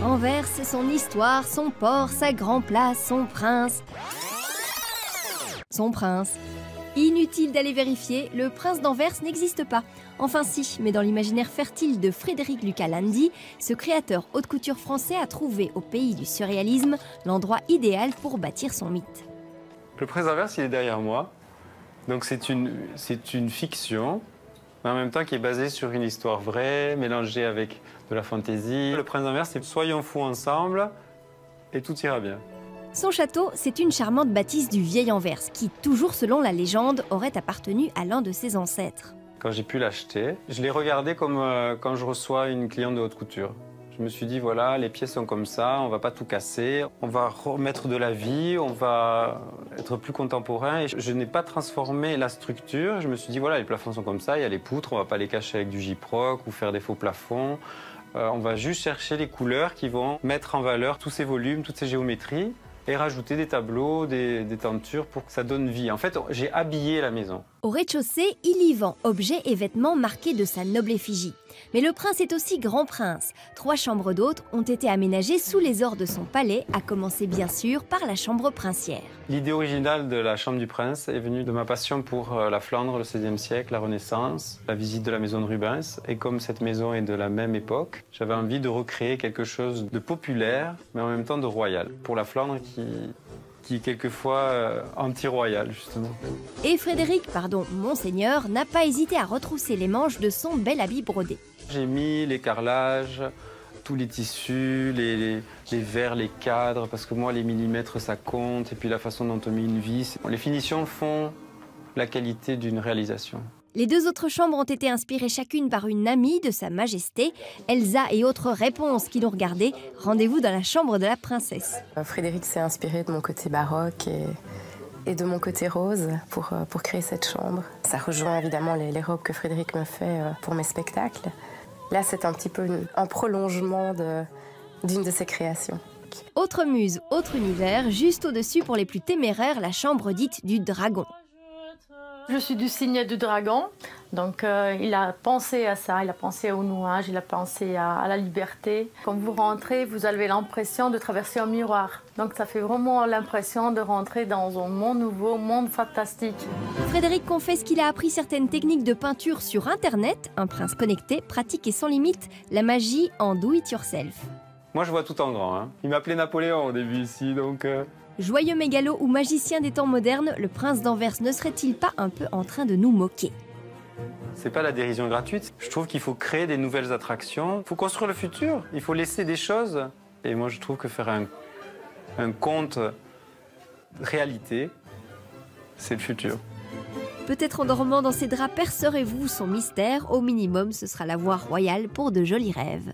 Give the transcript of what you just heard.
Anvers, son histoire, son port, sa grande place, son prince. Son prince. Inutile d'aller vérifier, le prince d'Anvers n'existe pas. Enfin si, mais dans l'imaginaire fertile de Frédéric Lucas Landi, ce créateur haute couture français a trouvé au pays du surréalisme l'endroit idéal pour bâtir son mythe. Le prince d'Anvers, il est derrière moi. Donc c'est une fiction, mais en même temps qui est basée sur une histoire vraie, mélangée avec de la fantaisie. Le prince d'Anvers, c'est soyons fous ensemble et tout ira bien. Son château, c'est une charmante bâtisse du vieil Anvers qui, toujours selon la légende, aurait appartenu à l'un de ses ancêtres. Quand j'ai pu l'acheter, je l'ai regardé comme quand je reçois une cliente de haute couture. Je me suis dit, voilà, les pièces sont comme ça, on va pas tout casser, on va remettre de la vie, on va être plus contemporain. Et je n'ai pas transformé la structure, je me suis dit, voilà, les plafonds sont comme ça, il y a les poutres, on va pas les cacher avec du gyproc ou faire des faux plafonds. On va juste chercher les couleurs qui vont mettre en valeur tous ces volumes, toutes ces géométries et rajouter des tableaux, des tentures pour que ça donne vie. En fait, j'ai habillé la maison. Au rez-de-chaussée, il y vend objets et vêtements marqués de sa noble effigie. Mais le prince est aussi grand prince. 3 chambres d'hôtes ont été aménagées sous les ors de son palais, à commencer bien sûr par la chambre princière. L'idée originale de la chambre du prince est venue de ma passion pour la Flandre, le XVIe siècle, la Renaissance, la visite de la maison de Rubens. Et comme cette maison est de la même époque, j'avais envie de recréer quelque chose de populaire, mais en même temps de royal, pour la Flandre qui est quelquefois anti-royal, justement. Et Frédéric, Monseigneur, n'a pas hésité à retrousser les manches de son bel habit brodé. J'ai mis les carrelages, tous les tissus, les verres, les cadres, parce que moi, les millimètres, ça compte, et puis la façon dont on met une vis. Les finitions font la qualité d'une réalisation. Les 2 autres chambres ont été inspirées chacune par une amie de Sa Majesté. Elsa et autres réponses qui nous regardaient. Rendez-vous dans la chambre de la princesse. Frédéric s'est inspiré de mon côté baroque et de mon côté rose pour créer cette chambre. Ça rejoint évidemment les robes que Frédéric me fait pour mes spectacles. Là, c'est un petit peu un prolongement d'une de ses créations. Autre muse, autre univers, juste au-dessus pour les plus téméraires, la chambre dite du dragon. Je suis du signe du dragon, donc il a pensé à ça, il a pensé au nuage, il a pensé à la liberté. Quand vous rentrez, vous avez l'impression de traverser un miroir. Donc ça fait vraiment l'impression de rentrer dans un monde nouveau, monde fantastique. Frédéric confesse qu'il a appris certaines techniques de peinture sur Internet. Un prince connecté, pratique et sans limite, la magie en do it yourself. Moi, je vois tout en grand. Hein. Il m'appelait Napoléon au début ici, donc... Joyeux mégalo ou magicien des temps modernes, le prince d'Anvers ne serait-il pas un peu en train de nous moquer? C'est pas la dérision gratuite. Je trouve qu'il faut créer des nouvelles attractions. Il faut construire le futur. Il faut laisser des choses. Et moi, je trouve que faire un conte réalité, c'est le futur. Peut-être en dormant dans ses draps percerez-vous son mystère. Au minimum, ce sera la voie royale pour de jolis rêves.